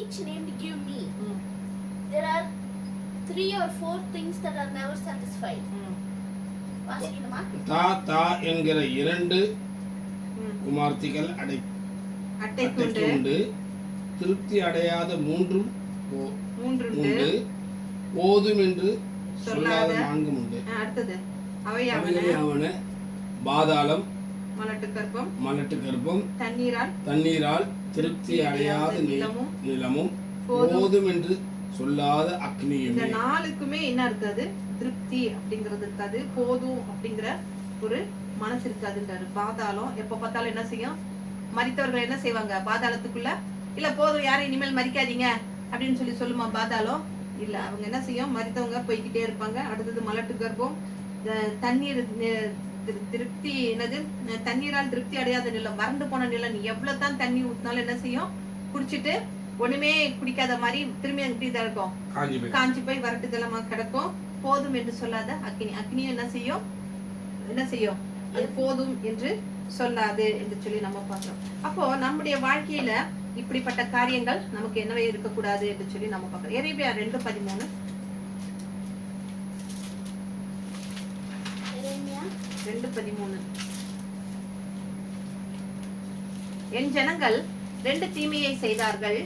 each named give me. There are 3 or 4 things that are never satisfied. வாசிக்கணுமா? தா என்கிற 2 குமார்த்திகள் அட்டைக்கு உண்டு. திருப்தி அடையாத 3 உண்டு. போதும் என்று சொல்லாத 4 உண்டு. அடுத்தது அவையாவன பாதாளம், மலட்டு கர்ப்பம், தண்ணீரால் திருப்தி அடையாத நிலமும், போதும் என்று சொல்லாத அக்னியும். இந்த 4க்குமே என்ன இருக்காது? திருப்தி அப்படிங்கிறது இருக்காது, போதும் அப்படிங்கிற ஒரு மனசு இருக்காதுன்றாரு. பாதாளம் எப்ப பார்த்தாலும் என்ன செய்யும்? மரித்தவர்கள் என்ன செய்வாங்க? பாதாளத்துக்குள்ள இல்ல போதும், யாரும் இனிமேல் மரிக்காதீங்க அப்படின்னு சொல்லுமா பாதாளம்? இல்ல, அவங்க என்ன செய்யும்? மரித்தவங்க போய்கிட்டே இருப்பாங்க. அடுத்தது மலட்டு கர்ப்பம், தண்ணீர் திருப்தி என்னது? தண்ணீரால் திருப்தி அடையாத நிலம், வறண்டு போன நிலம். நீ எவ்வளவு தான் தண்ணி ஊத்தினாலும் என்ன செய்யும்? குடிச்சிட்டு ஒண்ணுமே குடிக்காத மாதிரி திரும்பி எப்படி தான் இருக்கும்? காஞ்சி போய் வறட்டு ஜலமா கிடக்கும். போதும் என்று சொல்லாத அக்னியும் என்ன செய்யும்? அது போதும் என்று சொல்லாது என்று சொல்லி நம்ம பார்க்கிறோம். அப்போ நம்முடைய வாழ்க்கையில இப்படிப்பட்ட காரியங்கள் நமக்கு என்னவே இருக்கக்கூடாது என்று சொல்லி நம்ம பார்க்கிறோம். எரேமியா 2:13 என் ஜனங்கள் 2 தீமையை செய்தார்கள்.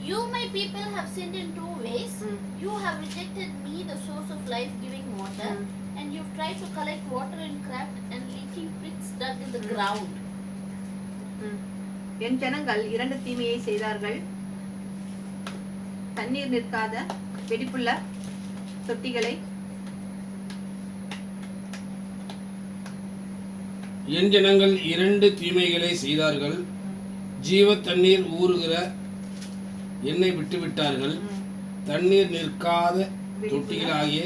You my people have sinned in 2 ways. You have rejected me, the source of life-giving water, and you've tried to collect water in cracked and leaking pits dug in the ground. என் ஜனங்கள் 2 தீமையை செய்தார்கள். தண்ணீர் நிற்காத வெடிப்புள்ள தொட்டிகளை, என் ஜனங்கள் 2 தீமைகளை செய்தார்கள். ஜீவ தண்ணீர் ஊறுகிற என்னை விட்டு விட்டார்கள். தண்ணீர் நிற்காத தொட்டிகளாகிய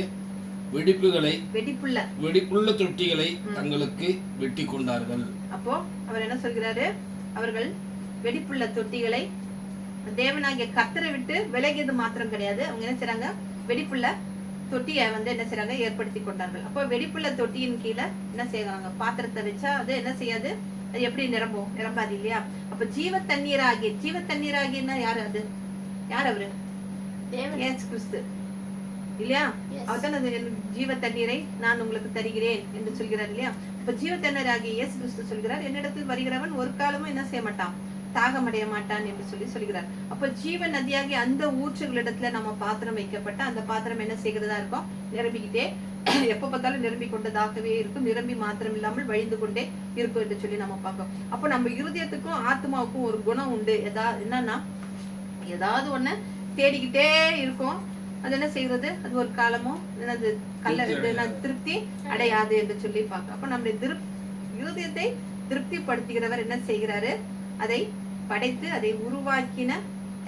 வெடிப்புள்ள தொட்டிகளை தங்களுக்கு வெட்டி கொண்டார்கள். அப்போ அவர் என்ன சொல்கிறாரு? அவர்கள் வெடிப்புள்ள தொட்டிகளை தேவனாகிய கர்த்தரை விட்டு விலகியது மாத்திரம் கிடையாது, அவங்க என்ன செய்றாங்க? வெடிப்புள்ள தொட்டியை என்ன செய்றாங்க? ஏற்படுத்தி கொண்டார்கள். அப்போ வெடிப்புள்ள தொட்டியின் கீழே என்ன செய்யறாங்க? பாத்திரத்தை வச்சா அது என்ன செய்யாது? அது எப்படி நிரம்பாது இல்லையா? அப்ப ஜீவ தண்ணீராகினா யாரு? அது யார்? அவரு இயேசு கிறிஸ்து இல்லையா? அவர்தான் ஜீவ தண்ணீரை நான் உங்களுக்கு தருகிறேன் என்று சொல்கிறார் இல்லையா? இப்ப ஜீவ தண்ணீராகிய இயேசு கிறிஸ்து சொல்கிறார், என்னிடத்தில் வருகிறவன் ஒரு காலமும் என்ன செய்ய மாட்டான்? தாகமடைய மாட்டான் என்று சொல்கிறார். அப்ப ஜீவ நதியாகி அந்த ஊற்றுகளிடத்துல நம்ம பாத்திரம் வைக்கப்பட்ட அந்த பாத்திரம் என்ன செய்கிறதா இருக்கும்? நிரம்பிக்கிட்டே எப்ப பார்த்தாலும் நிரம்பி கொண்டதாகவே இருக்கும். நிரம்பி மாத்திரம் இல்லாமல் வழிந்து கொண்டே இருக்கும் என்று சொல்லி நம்ம பார்க்கோம். அப்ப நம்ம இருதயத்துக்கும் ஆத்மாவுக்கும் ஒரு குணம் உண்டு. என்னன்னா ஏதாவது ஒண்ணு தேடிக்கிட்டே இருக்கும். அது என்ன செய்யறது? அது ஒரு காலமும் திருப்தி அடையாது என்று சொல்லி பார்க்க. அப்ப நம்முடைய இருதயத்தை திருப்திப்படுத்துகிறவர் என்ன செய்கிறாரு? அதை படைத்து அதை உருவாக்கின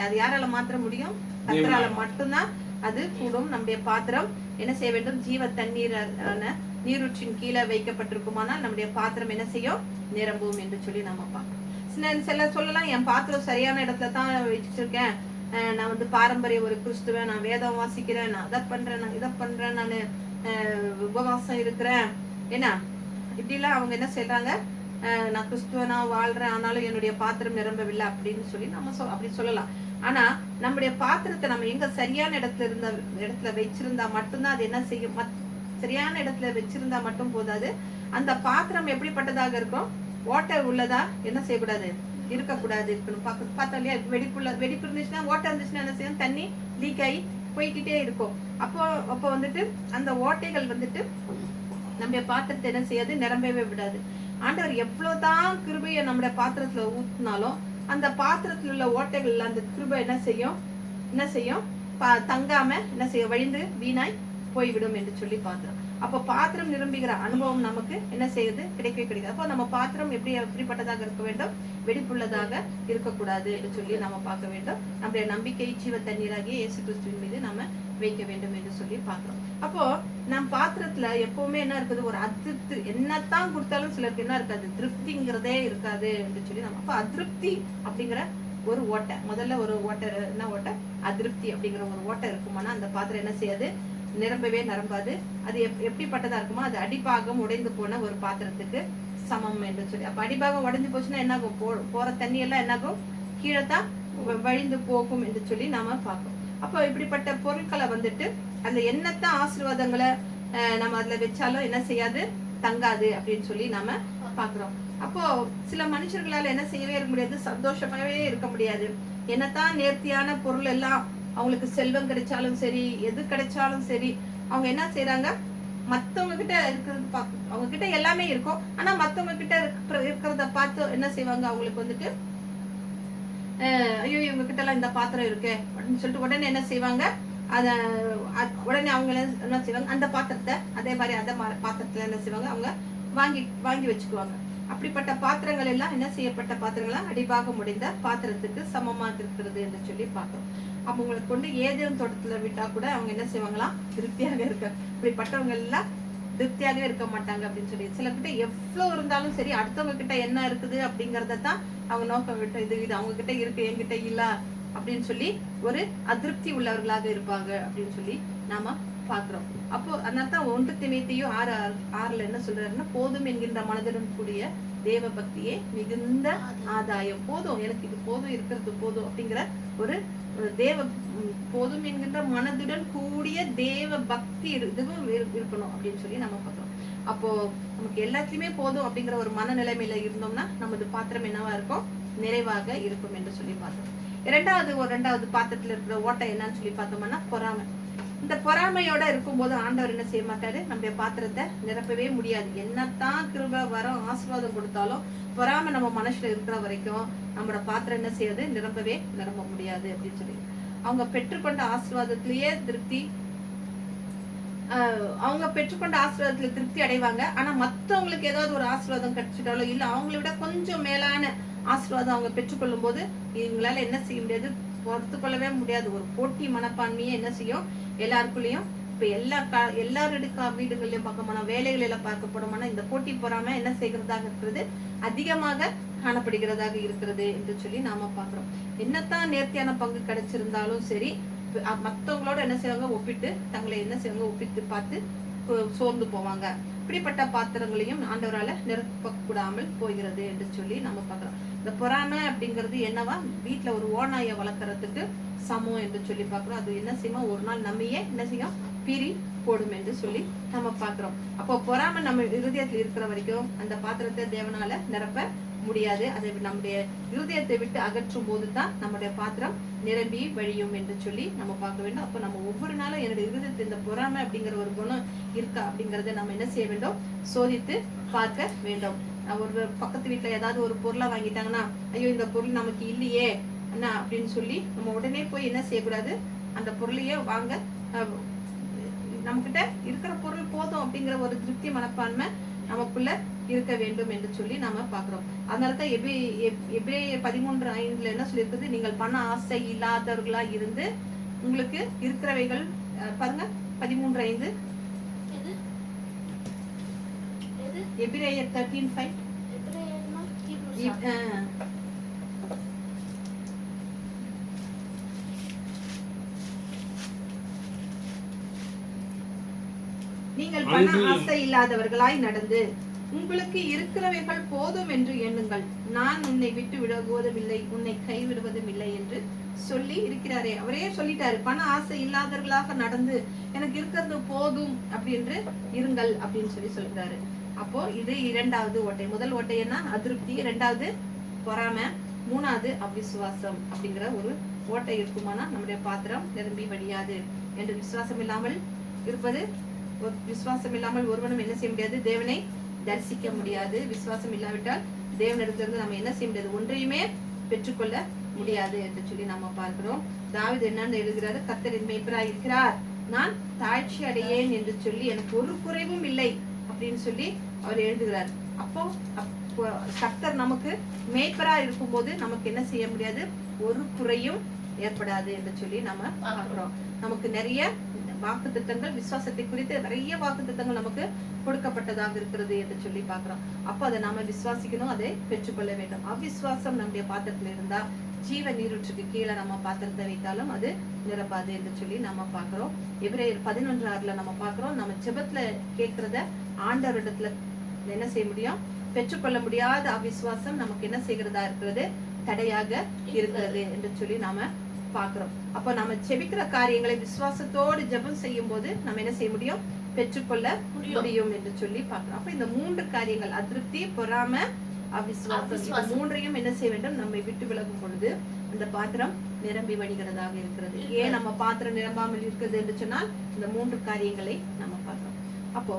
அது யாரால மாற்ற முடியும்? கர்த்தரால மட்டும்தான் அது கூடும். நம்முடைய பாத்திரம் என்ன செய்ய வேண்டும்? ஜீவ தண்ணீரான நீரூற்றின் கீழே வைக்கப்பட்டிருக்குமானால் நம்முடைய பாத்திரம் என்ன செய்யும்? நிரம்பும் என்று சொல்லி நம்ம பார்க்கணும். சில சொல்லலாம், என் பாத்திரம் சரியான இடத்துல தான் வச்சிருக்கேன், நான் பாரம்பரிய ஒரு கிறிஸ்துவன், நான் வேதம் வாசிக்கிறேன், நான் அதை பண்றேன், நான் இதை பண்றேன், நான் உபவாசம் இருக்கிறேன், ஏன்னா இப்படிலாம் அவங்க என்ன செய்யறாங்க? நான் கிறிஸ்துவனா வாழ்றேன், ஆனாலும் என்னுடைய பாத்திரம் நிரம்பவில்லை அப்படின்னு சொல்லி நம்ம அப்படி சொல்லலாம். ஆனா நம்முடைய பாத்திரத்தை நம்ம எங்க சரியான இடத்துல வச்சிருந்தா மட்டும்தான் அது என்ன செய்யும்? சரியான இடத்துல வச்சிருந்தா மட்டும் போதாது. அந்த பாத்திரம் எப்படிப்பட்டதாக இருக்கும்? வாட்டர் உள்ளதா என்ன செய்யக்கூடாது? இருக்கக்கூடாது, இருக்கணும். பார்த்தா இல்லையா? வெடிப்பு இருந்துச்சுன்னா, வாட்டர் இருந்துச்சுன்னா என்ன செய்யும்? தண்ணி லீக் ஆகி போய்கிட்டே இருக்கும். அப்போ அந்த ஓட்டைகள் நம்முடைய பாத்திரத்தை என்ன செய்யாது? நிரம்பவே விடாது. ஆண்டவர் எவ்வளவுதான் கிருபையை நம்முடைய பாத்திரத்துல ஊத்தினாலும் அந்த பாத்திரத்துல உள்ள ஓட்டைகள் அந்த கிருபை என்ன செய்யும்? தங்காம என்ன செய்யும்? வழிந்து வீணாய் போய்விடும் என்று சொல்லி பாத்திரம். அப்ப பாத்திரம் நிரம்புகிற அனுபவம் நமக்கு என்ன செய்யுது? கிடைக்கவே கிடைக்காது. அப்போ நம்ம பாத்திரம் எப்படிப்பட்டதாக இருக்க வேண்டும்? வெடிப்புள்ளதாக இருக்கக்கூடாது என்று சொல்லி நம்ம பார்க்க வேண்டும். நம்முடைய நம்பிக்கை ஜீவ தண்ணீராகிய இயேசு கிறிஸ்துவின் மீது நம்ம வைக்க வேண்டும் என்று சொல்லி பார்க்கிறோம். அப்போ நம் பாத்திரத்துல எப்பவுமே என்ன இருக்குது? ஒரு அதிருப்தி. என்னத்தான் கொடுத்தாலும் சிலருக்கு என்ன இருக்காது? திருப்திங்கிறதே இருக்காது என்று சொல்லி நம்ம அப்ப அதிருப்தி அப்படிங்கிற ஒரு ஓட்டை, முதல்ல ஒரு ஓட்டை, என்ன ஓட்டை? அதிருப்தி அப்படிங்கிற ஒரு ஓட்டை இருக்குமானா அந்த பாத்திரம் என்ன செய்யாது? நிரம்பாது. அது எப்படிப்பட்டதா இருக்குமோ அது அடிப்பாகம் உடைந்து போன ஒரு பாத்திரத்துக்கு சமம் என்று சொல்லி. அப்ப அடிபாகம் உடைஞ்சு போச்சுன்னா என்னாகும்? போற தண்ணி எல்லாம் என்னாகும்? கீழே தான் வழிந்து போகும் என்று சொல்லி நாம பார்க்கிறோம். அப்போ இப்படிப்பட்ட பொருட்களை வந்துட்டு அந்த என்னத்தான் ஆசீர்வாதங்களை நம்ம அதுல வச்சாலும் என்ன செய்யாது, தங்காது அப்படின்னு சொல்லி நாம பாக்குறோம். அப்போ சில மனுஷர்களால என்ன செய்யவே இருக்க முடியாது, சந்தோஷமாவே இருக்க முடியாது. என்னத்தான் நேர்த்தியான பொருள் எல்லாம் அவங்களுக்கு செல்வம் கிடைச்சாலும் சரி, எது கிடைச்சாலும் சரி, அவங்க என்ன செய்யறாங்க, மத்தவங்க கிட்ட இருக்கிறது அவங்க கிட்ட எல்லாமே இருக்கும். ஆனா மத்தவங்க கிட்ட இருக்கிறத பார்த்து என்ன செய்வாங்க, அவங்களுக்கு வந்துட்டு ஐயோ இவங்க கிட்ட எல்லாம் இந்த பாத்திரம் இருக்கு அப்படின்னு சொல்லிட்டு உடனே என்ன செய்வாங்க, அத உடனே அவங்க என்ன செய்வாங்க, அந்த பாத்திரத்தை அதே மாதிரி அந்த பாத்திரத்துல என்ன செய்வாங்க, அவங்க வாங்கி வச்சுக்குவாங்க. அப்படிப்பட்ட பாத்திரங்கள் எல்லாம் என்ன செய்யப்பட்ட பாத்திரங்களா, அடிபாக முடிந்த பாத்திரத்துக்கு சமமாக இருக்கிறது என்று சொல்லி பார்த்தோம். அப்ப உங்களுக்கு கொண்டு ஏதேனும் தோட்டத்துல விட்டா கூட அவங்க என்ன செய்வாங்களாம், திருப்தியாக இருக்க. இப்படிப்பட்டவங்க எல்லாம் திருப்தியாகவே இருக்க மாட்டாங்க அப்படின்னு சொல்லி, சில கிட்ட எவ்வளவு இருந்தாலும் சரி அடுத்தவங்க கிட்ட என்ன இருக்குது அப்படிங்கறத தான் அவங்க நோக்கம் விட்டு, இது அவங்க கிட்ட இருக்கு என்கிட்ட இல்ல அப்படின்னு சொல்லி ஒரு அதிருப்தி உள்ளவர்களாக இருப்பாங்க அப்படின்னு சொல்லி நாம பாக்குறோம். அப்போ அதனால்தான் 1 தீமோத்தேயு 6:6 என்ன சொல்றாருன்னா, போதும் என்கின்ற மனதுடன் கூடிய தேவ பக்தியே மிகுந்த ஆதாயம். போதும், எனக்கு இது போதும், இருக்கிறது போதும் அப்படிங்கிற ஒரு தேவ போதும் என்கின்ற மனதுடன் கூடிய தேவ பக்தி இதுவும் இருக்கணும் அப்படின்னு சொல்லி நம்ம பார்க்கிறோம். அப்போ நமக்கு எல்லாத்துலயுமே போதும் அப்படிங்கிற ஒரு மனநிலைமையில இருந்தோம்னா நமது பாத்திரம் என்னவா இருக்கும், நிறைவாக இருக்கும் என்று சொல்லி பார்த்தோம். இரண்டாவது பாத்திரத்துல இருக்கிற ஓட்டை என்னன்னு சொல்லி பார்த்தோம்னா பொறாமை. இந்த பொறாமையோட இருக்கும்போது ஆண்டவர் என்ன செய்ய மாட்டாரு, நம்முடைய பாத்திரத்தை நிரப்பவே முடியாது. என்னத்தான் கிருபை வரம் ஆசீர்வாதம் கொடுத்தாலும் பொறாமை நம்ம மனசுல இருக்கிற வரைக்கும் நம்மளோட பாத்திரம் என்ன செய்யாது, நிரம்ப முடியாது அப்படின்னு சொல்லி, அவங்க பெற்றுக்கொண்ட ஆசீர்வாதத்திலேயே திருப்தி, அவங்க பெற்றுக்கொண்ட ஆசீர்வாதத்துல திருப்தி அடைவாங்க. ஆனா மத்தவங்களுக்கு ஏதாவது ஒரு ஆசீர்வாதம் கிடைச்சிட்டாலோ இல்ல அவங்களை விட கொஞ்சம் மேலான ஆசீர்வாதம் அவங்க பெற்றுக்கொள்ளும் போது இவங்களால என்ன செய்ய முடியாது, பொறுத்து கொள்ளவே முடியாது. ஒரு போட்டி மனப்பான்மையே என்ன செய்யும் எல்லாருக்குள்ளயும். இப்ப எல்லாருடைய வீடுகள்லயும் பார்க்கணும்னா, வேலைகளில பார்க்கப்படுமானா, இந்த போட்டி பொறாம என்ன செய்கிறதாக இருக்கிறது, அதிகமாக காணப்படுகிறதாக இருக்கிறது என்று சொல்லி நாம பாக்குறோம். என்னத்தான் நேர்த்தியான பங்கு கிடைச்சிருந்தாலும் சரி, மத்தவங்களோட என்ன செய்வாங்க, ஒப்பிட்டு தங்களை என்ன செய்வாங்க, ஒப்பிட்டு பார்த்து சோர்ந்து போவாங்க. இப்படிப்பட்ட பாத்திரங்களையும் ஆண்டவரால நிரப்ப கூடாமல் போகிறது என்று சொல்லி நம்ம பாக்குறோம். இந்த பொறாமை அப்படிங்கிறது என்னவா, வீட்டுல ஒரு ஓநாயை வளர்க்கறதுக்கு சமம் என்று சொல்லி பாக்குறோம். அது என்ன செய்யும், ஒரு நாள் நம்மையே என்ன செய்யும், பிரி போடும் என்று சொல்லி நம்ம பாக்குறோம். அப்போ பொறாமை நம்ம இருதயத்துல இருக்கிற வரைக்கும் அந்த பாத்திரத்தை தேவனால நிரப்ப முடியாது. அதை நம்முடைய இருதயத்தை விட்டு அகற்றும் போதுதான் நம்முடைய பாத்திரம் நிரம்பி வழியும் என்று சொல்லி நம்ம பார்க்க வேண்டும். அப்ப நம்ம ஒவ்வொரு நாளும் என்னுடைய இருதயத்தில் இந்த பொறாமை அப்படிங்கிற ஒரு குணம் இருக்கா அப்படிங்கறத நம்ம என்ன செய்ய வேண்டும், சோதித்து பார்க்க வேண்டும். ஒரு பக்கத்து வீட்டுல ஏதாவது ஒரு பொருளை வாங்கிட்டாங்கன்னா, ஐயோ இந்த பொருள் நமக்கு இல்லையே என்ன அப்படின்னு சொல்லி நம்ம உடனே போய் என்ன செய்யக்கூடாது, அந்த பொருளையே வாங்க, நம்ம கிட்ட இருக்கிற பொருள் போதும் அப்படிங்கிற ஒரு திருப்தி மனப்பான்மை நமக்குள்ள இருக்க வேண்டும் என்று சொல்லி நாம பாக்குறோம். அதனாலதான் எபிரேயர் 13:5 என்ன சொல்லியிருக்குது, நீங்கள் பண ஆசை இல்லாதவர்களா இருந்து உங்களுக்கு இருக்கிறவைகள் பாருங்க 13:5 எபிரேயர் 13:5 நீங்கள் பண ஆசை இல்லாதவர்களாய் நடந்து உங்களுக்கு இருக்கிறவைகள் போதும் என்று எண்ணுங்கள். நான் உன்னை விட்டு விடுவதும் இல்லை, உன்னை கைவிடுவதும் இல்லை என்று சொல்லி இருக்கிறாரே. அவரே சொல்லிட்டாரு, பண ஆசை இல்லாதவர்களாக நடந்து எனக்கு இருக்கிறது போதும் அப்படின்னு இருங்கள் அப்படின்னு சொல்லி சொல்றாரு. அப்போ இது இரண்டாவது ஓட்டை. முதல் ஓட்டை என்ன, அதிருப்தி. இரண்டாவது பொறாமை. மூணாவது அவிசுவாசம் அப்படிங்கிற ஒரு ஓட்டை இருக்குமானா நம்முடைய பாத்திரம் நிரம்பி வழியாது என்று விசுவாசம் இல்லாமல் இருப்பது. விசுவாசம் இல்லாமல் ஒருவனும் என்ன செய்ய முடியாது, தேவனை தரிசிக்க முடியாது. விசுவாசம் இல்லாவிட்டால் தேவனிடத்திலிருந்து நம்ம என்ன செய்ய முடியாது, ஒன்றையுமே பெற்றுக்கொள்ள முடியாது என்று சொல்லி நம்ம பார்க்கிறோம். தாவீது என்னன்னு எழுதுகிறாரு, கர்த்தர் என் மேய்ப்பராய் இருக்கிறார், நான் தாழ்ச்சி அடையேன் என்று சொல்லி எனக்கு ஒரு குறைவும் இல்லை அப்படின்னு சொல்லி அவர் எழுதுகிறார். அப்போ கர்த்தர் நமக்கு மேய்ப்பரா இருக்கும் போது நமக்கு என்ன செய்ய முடியாது, ஒரு குறையும் ஏற்படாது என்று சொல்லி நம்ம பார்க்கிறோம். நமக்கு நிறைய வாக்கு திட்டங்கள், விசுவாசத்தை குறித்து நிறைய வாக்கு திட்டங்கள் நமக்கு கொடுக்கப்பட்டதாக இருக்கிறது என்று சொல்லி பாக்குறோம். அப்போ அதை நாம விசுவாசிக்கணும், அதை பெற்றுக்கொள்ள வேண்டும். அவிசுவாசம் நம்முடைய பாத்திரத்துல இருந்தா ஜீவ நீரூற்றுக்கு கீழே நம்ம பாத்திரத்தை வைத்தாலும் அது நிரப்பாது என்று சொல்லி நம்ம பாக்குறோம். எபிரேயர் 11:6 நம்ம பாக்குறோம், நம்ம ஜெபத்துல கேட்கிறத ஆண்டவரிடத்துல என்ன செய்ய முடியும், பெற்றுக்கொள்ள முடியாத அவிசுவாசம் நமக்கு என்ன செய்கிறதா இருக்கிறது, தடையாக இருக்கிறது என்று சொல்லி நாம பாக்குறோம். அப்ப நம்ம செபிக்கிற காரியங்களை விசுவாசத்தோடு ஜெபம் செய்யும் போது நம்ம என்ன செய்ய முடியும், பெற்றுக்கொள்ள முடியும் என்று சொல்லி பாக்குறோம். அப்ப இந்த 3 காரியங்கள், அதிருப்தி, பொறாமை, அவிசுவாசம், இந்த 3ஐயும் என்ன செய்ய வேண்டும், நம்மை விட்டு விலகும் பொழுது அந்த பாத்திரம் நிரம்பி வழிகிறதாக இருக்கிறது. ஏன் நம்ம பாத்திரம் நிரம்பாமல் இருக்கிறது என்று சொன்னால் இந்த 3 காரியங்களை நம்ம பார்க்கிறோம். அப்போ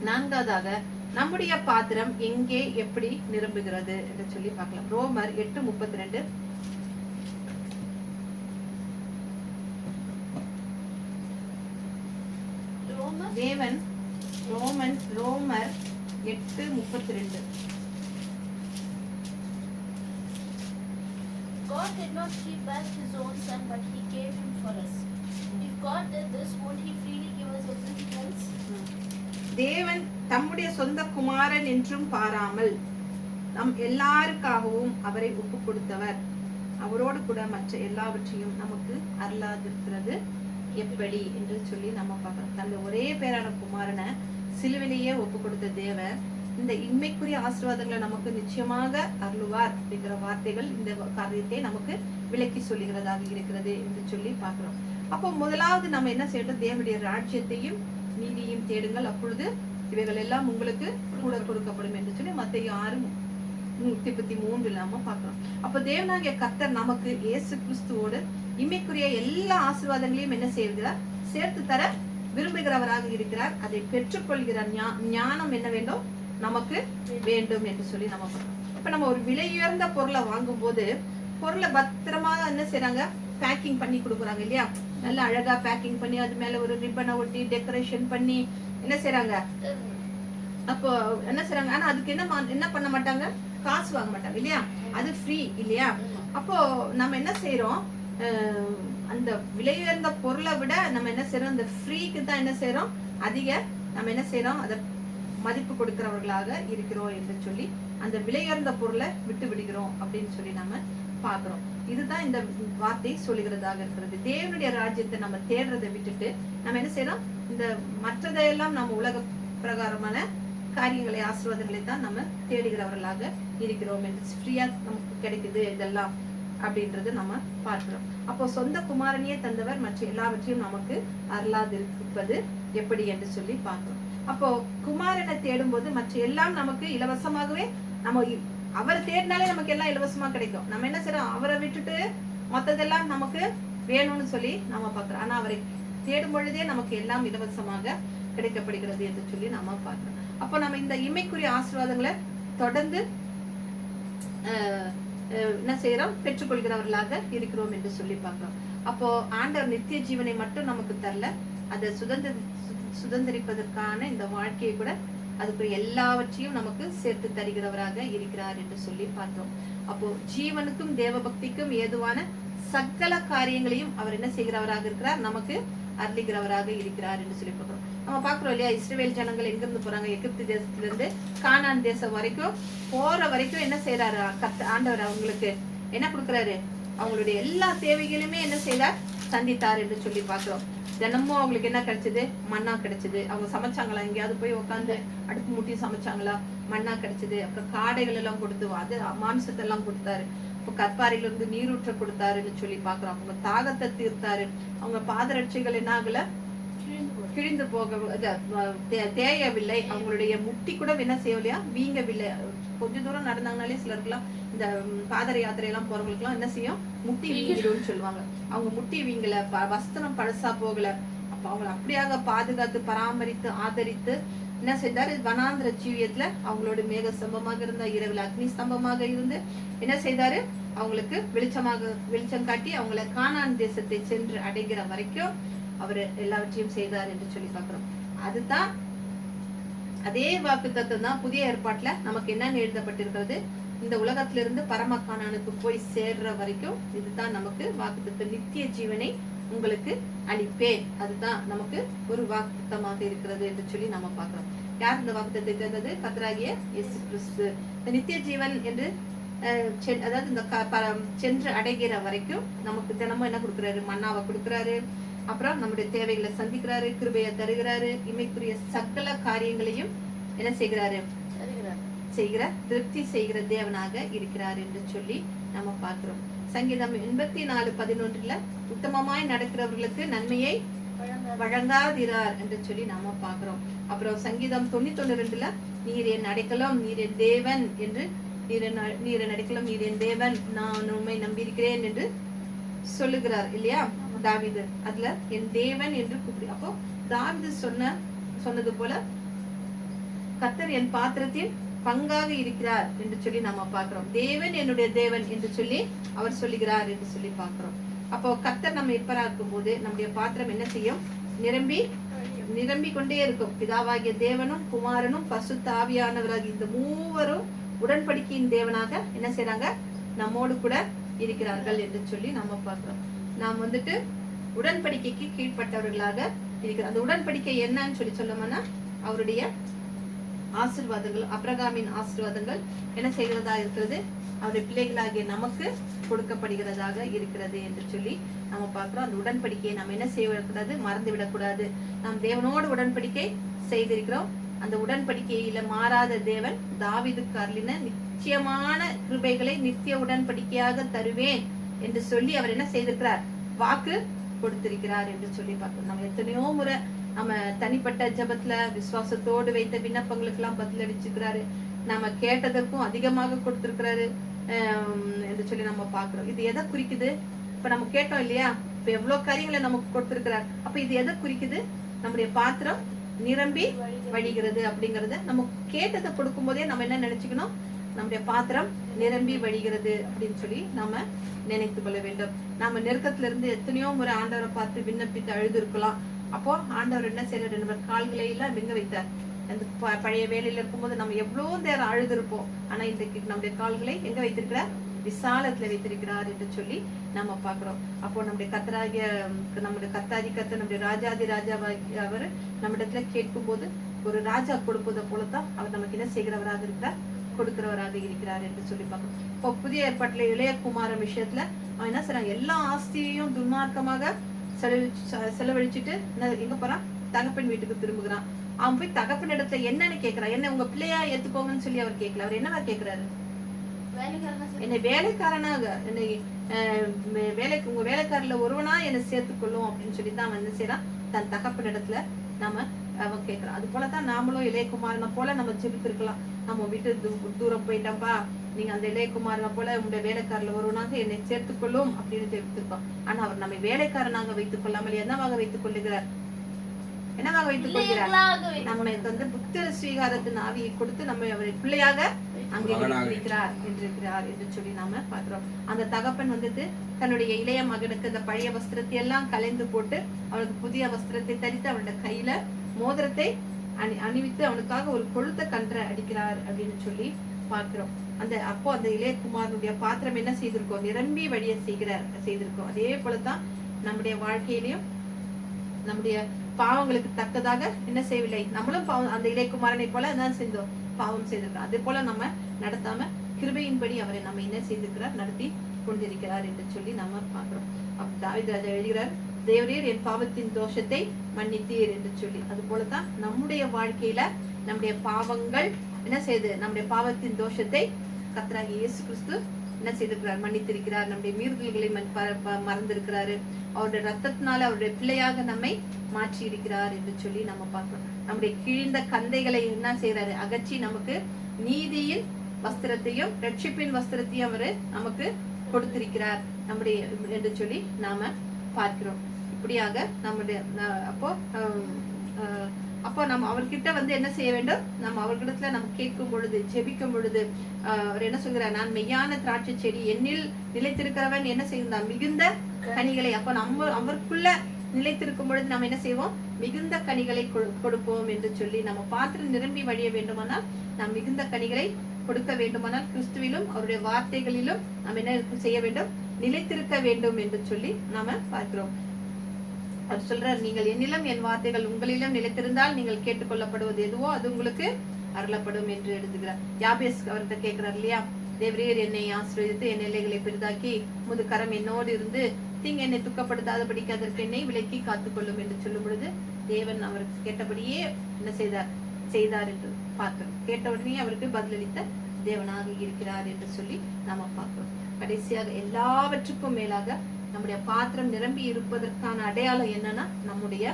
4வதாக நம்முடைய பாத்திரம் எங்கே எப்படி நிரம்புகிறது என்று சொல்லி பார்க்கலாம். ரோமர் 8:32. ரோமர் 8:32. God did not keep back his own son, but he gave him for us. If God did this, won't he freely give us everything else? தேவன் தம்முடைய சொந்த குமாரன் என்றும் பாராமல் நம் எல்லாருக்காகவும் அவரை ஒப்பு கொடுத்தவர். அவரோடு கூட மற்ற எல்லாவற்றையும் நமக்கு அருளாதிருக்கிறது எப்படி என்று சொல்லி நம்ம பார்க்கிறோம். தன்னுடைய ஒரே பேரான குமாரனை சிலுவிலேயே ஒப்பு கொடுத்த தேவன் இந்த இன்மைக்குரிய ஆசீர்வாதங்களை நமக்கு நிச்சயமாக அருளுவார் அப்படிங்கிற வார்த்தைகள் இந்த காரியத்தை நமக்கு விளக்கி சொல்லுகிறதாக இருக்கிறது என்று சொல்லி பார்க்கிறோம். அப்போ முதலாவது நம்ம என்ன செய்யணும், தேவனுடைய ராஜ்யத்தையும் நீதியையும் தேடுங்கள், அப்பொழுது இவைகள் எல்லாம் உங்களுக்கு கூட கொடுக்கப்படும் என்று சொல்லி மத்தேயு 6:33 நாம பார்க்கிறோம். அப்ப தேவனாகிய கர்த்தர் நமக்கு இயேசு கிறிஸ்துவோடு இம்மைக்குரிய எல்லா ஆசீர்வாதங்களையும் என்ன செய்கிறார், சேர்த்து தர விரும்புகிறவராக இருக்கிறார். அதை பெற்றுக்கொள்கிற ஞானம் என்ன வேண்டும், நமக்கு வேண்டும் என்று சொல்லி நம்ம பார்க்கிறோம். இப்ப நம்ம ஒரு விலை உயர்ந்த பொருளை வாங்கும் போது பொருளை பத்திரமா என்ன செய்யறாங்க, பேக்கிங் பண்ணி கொடுக்குறாங்க இல்லையா, நல்லா அழகா பேக்கிங் பண்ணி அது மேல ஒரு ரிப்பனை ஒட்டி டெக்கரேஷன் பண்ணி என்ன செய்யறாங்க. அப்போ என்ன செய்யறாங்க, ஆனா அதுக்கு என்ன பண்ண மாட்டாங்க, காசு வாங்க மாட்டாங்க இல்லையா, அது ஃப்ரீ இல்லையா. அப்போ நம்ம என்ன செய்யறோம், அந்த விலை உயர்ந்த பொருளை விட நம்ம என்ன செய்யறோம், இந்த ஃப்ரீக்கு தான் என்ன செய்யறோம், அதிக நம்ம என்ன செய்யறோம், அதை மதிப்பு கொடுக்கிறவர்களாக இருக்கிறோம் என்று சொல்லி அந்த விலையுயர்ந்த பொருளை விட்டு விடுகிறோம் அப்படின்னு சொல்லி நம்ம பாக்குறோம். இதுதான் இந்த வார்த்தை சொல்லுகிறதாக இருக்கிறது. தேவனுடைய ராஜ்யத்தை நம்ம தேடுறதை விட்டுட்டு நம்ம என்ன செய்யறோம், இந்த மற்றதையெல்லாம் நம்ம உலக பிரகாரமான காரியங்களை ஆசீர்வாதங்களை தான் நம்ம தேடுகிறவர்களாக இருக்கிறோம் என்று ஃப்ரீயா நமக்கு கிடைக்குது இதெல்லாம் அப்படின்றது நம்ம பார்க்கிறோம். அப்போ சொந்த குமாரனையே தந்தவர் மற்ற எல்லாவற்றையும் நமக்கு அருளாதிருப்பது எப்படி என்று சொல்லி பார்க்கிறோம். அப்போ குமாரனை தேடும் போது மற்ற எல்லாம் நமக்கு இலவசமாகவே, நம்ம அவரை தேடினாலே நமக்கு எல்லாம் இலவசமா கிடைக்கும். நம்ம என்ன செய்யறோம், அவரை விட்டுட்டு மொத்ததெல்லாம் நமக்கு வேணும்னு சொல்லி நம்ம பார்க்கிறோம். ஆனா அவரை தேடும் பொழுதே நமக்கு எல்லாம் இலவசமாக கிடைக்கப்படுகிறது என்று சொல்லி நம்ம பார்க்கிறோம். அப்போ நம்ம இந்த இம்மைக்குரிய ஆசீர்வாதங்களை தொடர்ந்து என்ன செய்யறோம், பெற்றுக்கொள்கிறவர்களாக இருக்கிறோம் என்று சொல்லி பார்க்கிறோம். அப்போ ஆண்டவர் நித்திய ஜீவனை மட்டும் நமக்கு தரல, அதை சுதந்திரிப்பதற்கான இந்த வாழ்க்கையை கூட அதுக்கு எல்லாவற்றையும் நமக்கு சேர்த்து தருகிறவராக இருக்கிறார் என்று சொல்லி பார்த்தோம். அப்போ ஜீவனுக்கும் தேவ பக்திக்கும் ஏதுவான சகல காரியங்களையும் அவர் என்ன செய்கிறவராக இருக்கிறார், நமக்கு அருளுகிறவராக இருக்கிறார் என்று சொல்லி பார்க்கிறோம். நம்ம பாக்குறோம் இல்லையா, இஸ்ரவேல் ஜனங்கள் எங்க இருந்து போறாங்க, எகிப்து தேசத்துல இருந்து கானான் தேசம் வரைக்கும் போற வரைக்கும் என்ன செய்யறாரு ஆண்டவர், அவங்களுக்கு என்ன கொடுக்கிறாரு, அவங்களுடைய எல்லா தேவைகளுமே என்ன செய்தார், சந்தித்தார் என்று சொல்லி பாக்குறோம். தினமும் அவங்களுக்கு என்ன கிடைச்சது, மண்ணா கிடைச்சது. அவங்க சமைச்சாங்களா, எங்கேயாவது போய் உட்காந்து அடுப்பு மூட்டி சமைச்சாங்களா, மண்ணா கிடைச்சது. அப்புறம் காடைகள் எல்லாம் கொடுத்து அது மாம்சத்தை எல்லாம் கொடுத்தாரு. இப்போ கற்பாரில இருந்து நீரூற்ற கொடுத்தாருன்னு சொல்லி பாக்குறோம். அவங்க தாகத்தை தீர்த்தாரு. அவங்க பாதரட்சைகள் என்ன ஆகல, கிழிந்து போக தேயவில்லை. அவங்களுடைய முட்டி கூட என்ன செய்யலையா, வீங்கவில்லை. கொஞ்ச தூரம் நடந்தாங்கனாலே சிலருக்குலாம் இந்த பாதர யாத்திரை எல்லாம் போறவங்களுக்கு எல்லாம் என்ன செய்யும், முட்டி வீங்கிடும்னு சொல்லுவாங்க. அவங்க முட்டி வீங்கல, வஸ்திரம் பழசா போகல. அப்ப அவங்களை அப்படியாக பாதுகாத்து பராமரித்து ஆதரித்து என்ன செய்தாரு, வனாந்திர ஜீவியத்துல அவங்களோட மேக ஸ்தம்பமாக இருந்த, இரவில் அக்னி ஸ்தம்பமாக இருந்து என்ன செய்தாரு, அவங்களுக்கு வெளிச்சம் காட்டி அவங்களை கானான் தேசத்தை சென்று அடைகிற வரைக்கும் அவர் எல்லாவற்றையும் செய்தார் என்று சொல்லி பார்க்கிறோம். அதுதான் அதே வாக்குத்தத்தம் தான் புதிய ஏற்பாட்டுல நமக்கு என்ன எழுதப்பட்டிருக்கிறது, இந்த உலகத்திலிருந்து பரம கானானுக்கு போய் சேர்ற வரைக்கும் இதுதான் நமக்கு வாக்குத்தத்தம். நித்திய ஜீவனை உங்களுக்கு அளிப்பேன், அதுதான் நமக்கு ஒரு வாக்குத்தமாக இருக்கிறது என்று சொல்லி நம்ம பார்க்கிறோம். யார் இந்த வாக்குத்தத்தை தந்தது, கர்த்தராகிய இயேசு கிறிஸ்து. இந்த நித்திய ஜீவன் என்று அதாவது இந்த சென்று அடைகிற வரைக்கும் நமக்கு தினமும் என்ன கொடுக்கிறாரு, மன்னாவை கொடுக்கிறாரு. அப்புறம் நம்முடைய தேவைகளை சந்திக்கிறாரு, கிருபையை தருகிறாரு. இமைக்குரிய சகல காரியங்களையும் என்ன செய்கிறாரு, செய்கிற திருப்தி செய்கிற தேவனாக இருக்கிறார் என்று சொல்லி நம்ம பார்க்கிறோம். சங்கீதம் 84:11 உத்தமமாய் நடக்கிறவர்களுக்கு நன்மையை வழங்காதிரார் என்று சொல்லி நாம பார்க்கிறோம். அப்புறம் சங்கீதம் 91:2 நீர் என் அடைக்கலம், நீர் என் தேவன் என்று, நீர் என் அடைக்கலம், நீர் என் தேவன், நான் உம்மை நம்பியிருக்கிறேன் என்று சொல்லுகிறார் இல்லையா தாவீது. அதுல என் தேவன் என்று கூப்பிடு. அப்போ தாவீது சொன்னது போல கர்த்தர் என் பாத்திரத்தில் பங்காக இருக்கிறார் என்று சொல்லி நாம பார்க்கிறோம். தேவன் என்னுடைய தேவன் என்று சொல்லி அவர் சொல்லுகிறார் என்று சொல்லி பார்க்கிறோம். அப்போ கர்த்தர் நம்ம இருப்பரா இருக்கும் போது நம்முடைய பாத்திரம் என்ன செய்யும்? நிரம்பி கொண்டே இருக்கும். பிதாவாகிய தேவனும் குமாரனும் பரிசுத்த ஆவியானவராகிய இந்த மூவரும் உடன்படிக்கையின் தேவனாக என்ன செய்றாங்க? நம்மோடு கூட இருக்கிறார்கள் என்று சொல்லி நம்ம பார்க்கிறோம். நாம் உடன்படிக்கைக்கு கீழ்பட்டவர்களாக இருக்கிறோம். அந்த உடன்படிக்கை என்னன்னு சொல்லி சொல்லணும்னா அவருடைய ஆசீர்வாதங்கள், அபிரகாமின் ஆசீர்வாதங்கள் என்ன செய்கிறதா இருக்கிறது? அவருடைய பிள்ளைகளாகிய நமக்கு கொடுக்கப்படுகிறதாக இருக்கிறது என்று சொல்லி நம்ம பார்க்கிறோம். அந்த உடன்படிக்கையை நம்ம என்ன செய்யக்கூடாது? மறந்து விடக்கூடாது. நாம் தேவனோடு உடன்படிக்கை செய்திருக்கிறோம். அந்த உடன்படிக்கையில மாறாத தேவன் தாவீதுக்கு அருளின நிச்சயமான கிருபைகளை நித்திய உடன்படிக்கையாக தருவேன் என்று சொல்லி அவர் என்ன செய்திருக்கிறார்? வாக்கு கொடுத்திருக்கிறார் என்று சொல்லி பார்க்கிறோம். நம்ம எத்தனையோ முறை நம்ம தனிப்பட்ட ஜெபத்துல விசுவாசத்தோடு வைத்த விண்ணப்பங்களுக்கு எல்லாம் பதில் அளிச்சிருக்கிறாரு. நம்ம கேட்டதற்கும் அதிகமாக கொடுத்திருக்கிறாரு என்று சொல்லி நம்ம பாக்குறோம். இது எதை குறிக்குது? இப்ப நம்ம கேட்டோம் இல்லையா, இப்ப எவ்வளவு காரியங்களை நமக்கு கொடுத்திருக்கிறார். அப்ப இது எதை குறிக்குது? நம்முடைய பாத்திரம் நிரம்பி வழிகிறது அப்படிங்கறத நம்ம கேட்டதை கொடுக்கும் போதே நம்ம என்ன நினைச்சுக்கணும்? நம்முடைய பாத்திரம் நிரம்பி வழிகிறது அப்படின்னு சொல்லி நாம நினைத்து கொள்ள வேண்டும். நம்ம நெருக்கத்துல இருந்து எத்தனையோ முறை ஆண்டவரை பார்த்து விண்ணப்பித்து அழுது இருக்கலாம். அப்போ ஆண்டவர் என்ன செய்யறாரு? நம்ம கால்களை எல்லாம் எங்க வைத்தார்? அந்த பழைய வேலையில இருக்கும்போது நம்ம எவ்வளவு நேரம் அழுது இருப்போம். ஆனா இன்றைக்கு நம்முடைய கால்களை எங்க வைத்திருக்கிறார்? விசாலத்துல வைத்திருக்கிறார் என்று சொல்லி நம்ம பாக்குறோம். அப்போ நம்முடைய கர்த்தராகிய நம்முடைய கர்த்தாதி கர்த்தர், நம்முடைய ராஜாதி ராஜாவாகிய அவர் நம்மிடத்துல கேட்கும் போது ஒரு ராஜா கொடுப்பதை போலதான் அவர் நமக்கு என்ன செய்கிறவராக இருக்கிறார்? கொடுக்கிறவராக இருக்கிறார் என்று சொல்லி பார்க்கணும். இப்போ புதிய ஏற்பாட்டுல இளைய குமாரன் விஷயத்துல அவன் என்ன செய்றான்? எல்லா ஆஸ்தியையும் துன்மார்க்கமாக செலவழிச்சுட்டு எங்க போறான்? தகப்பன் வீட்டுக்கு திரும்புகிறான். அவன் போய் தகப்பன் இடத்துல என்னன்னு கேக்குறான்? என்ன உங்க பிள்ளையா ஏத்துக்கோங்கன்னு சொல்லி அவர் கேட்கல. அவர் என்னவா கேக்குறாரு? என்னை வேலைக்காரனாக, என்னை உங்க வேலைக்காரர்ல ஒருவனா என்னை சேர்த்துக்கொள்ளும் அப்படின்னு சொல்லிதான் அவன் என்ன செய்யறான்? தன் தகப்பன் இடத்துல நாம அவன் கேட்கிறான். அது போலதான் நாமளும் இளையகுமாரனை போல நம்ம ஜெபித்திருக்கலாம். நம்ம விட்டு தூரம் போயிட்டோம்பா, நீங்க அந்த இளையகுமாரனை போல உங்களுடைய வேலைக்காரர்ல ஒருவனாக என்னை சேர்த்துக்கொள்ளும் அப்படின்னு ஜெபித்திருக்கோம். ஆனா அவர் நம்மை வேலைக்காரனாக வைத்துக் கொள்ளாமல் என்னவாக வைத்துக் கொள்ளுகிறார்? என்னவாக வைத்துக் கொள்கிறார்? நம்ம புத்திர ஸ்வீகாரத்தின் ஆவியை கொடுத்து நம்ம அவரை பிள்ளையாக அங்கே வைக்கிறார் என்று சொல்லி நாம பாக்குறோம். அந்த தகப்பன் தன்னுடைய இளைய மகனுக்கு அந்த பழைய வஸ்திரத்தை எல்லாம் கலைந்து போட்டு அவனுக்கு புதிய வஸ்திரத்தை தரித்து அவனுடைய கையில மோதிரத்தை அணிவித்து அவனுக்காக ஒரு கொழுத்த கன்றை அடிக்கிறார் அப்படின்னு சொல்லி பார்க்கிறோம். அப்போ அந்த இளையகுமாரனுடைய பாத்திரம் என்ன செய்திருக்கோம்? நிரம்பி வழிய செய்திருக்கோம். அதே போலதான் நம்முடைய வாழ்க்கையிலையும் நம்முடைய பாவங்களுக்கு தக்கதாக என்ன செய்யவில்லை? நம்மளும் பாவம் அந்த இளையகுமாரனை போல என்ன செஞ்சோம்? பாவம் செய்திருக்கிறோம். அதே போல நம்ம நடத்தாம கிருபையின்படி அவரை நம்ம என்ன செய்திருக்கிறார்? நடத்தி கொண்டிருக்கிறார் என்று சொல்லி நம்ம பார்க்கிறோம். தாவீது ராஜா எழுதுகிறார், தேவரீர் என் பாவத்தின் தோஷத்தை மன்னித்தீர் என்று சொல்லி. அது போலதான் நம்முடைய வாழ்க்கையில நம்முடைய பாவங்கள் என்ன செய்து? நம்முடைய பாவத்தின் தோஷத்தை கர்த்தராகிய இயேசு கிறிஸ்து என்ன செய்திருக்கிறார்? மன்னித்திருக்கிறார். நம்முடைய மீறுதல்களை மறந்திருக்கிறாரு. அவருடைய ரத்தத்தினால அவருடைய பிள்ளையாக நம்மை மாற்றி இருக்கிறார் என்று சொல்லி நம்ம பார்க்கிறோம். நம்முடைய கிழிந்த கந்தைகளை என்ன செய்யறாரு? அகற்றி நமக்கு நீதியின் வஸ்திரத்தையும் ரட்சிப்பின் வஸ்திரத்தையும் அவரு நமக்கு கொடுத்திருக்கிறார் நம்முடைய என்று சொல்லி நாம பார்க்கிறோம். இப்படியாக நம்முடைய அப்போ நம்ம அவர்கிட்ட என்ன செய்ய வேண்டும்? நம்ம அவர்கிட்ட நம்ம கேட்கும் பொழுது, ஜெபிக்கும் பொழுது அவர் என்ன சொல்கிறார்? நான் மெய்யான திராட்சை செடி, என்னில் நிலைத்திருக்கிறவன் என்ன செய்கிறான்? மிகுந்த கனிகளை. அப்ப நம்ம அவருக்குள்ள நிலைத்திருக்கும் பொழுது நம்ம என்ன செய்வோம்? மிகுந்த கனிகளை கொடுப்போம் என்று சொல்லி நம்ம பாத்திரம் நிரம்பி வழிய வேண்டுமானால் நாம் மிகுந்த கனிகளை கொடுக்க வேண்டுமானால் கிறிஸ்துவிலும் அவருடைய வார்த்தைகளிலும் நாம் என்ன செய்ய வேண்டும்? நிலைத்திருக்க வேண்டும் என்று சொல்லி நாம பார்க்கிறோம். அவர் சொல்றார், நீங்கள் என்னிலும் என் வார்த்தைகள் உங்களிலும் நிலைத்திருந்தால் நீங்கள் கேட்டுக்கொள்ளப்படுவது எதுவோ அது உங்களுக்கு அருளப்படும் என்று எழுதுகிறார். யாபேஸ் அவர்கிட்ட கேட்கிறார் இல்லையா, தேவரீர் என்னை ஆசீர்வதித்து என் எல்லைகளை பெரிதாக்கி உமது கரம் என்னோடு இருந்து தீங்கு என்னை துக்கப்படாதபடிக்கு அதற்கு என்னை விலக்கி காத்துக்கொள்ளும் என்று சொல்லும் பொழுது தேவன் அவருக்கு கேட்டபடியே என்ன செய்தார் என்று பார்க்கிறோம். கேட்ட உடனே அவருக்கு பதிலளித்த தேவனாக இருக்கிறார் என்று சொல்லி நாம பார்க்கிறோம். கடைசியாக எல்லாவற்றுக்கும் மேலாக நம்முடைய பாத்திரம் நிரம்பி இருப்பதற்கான அடையாளம் என்னன்னா நம்முடைய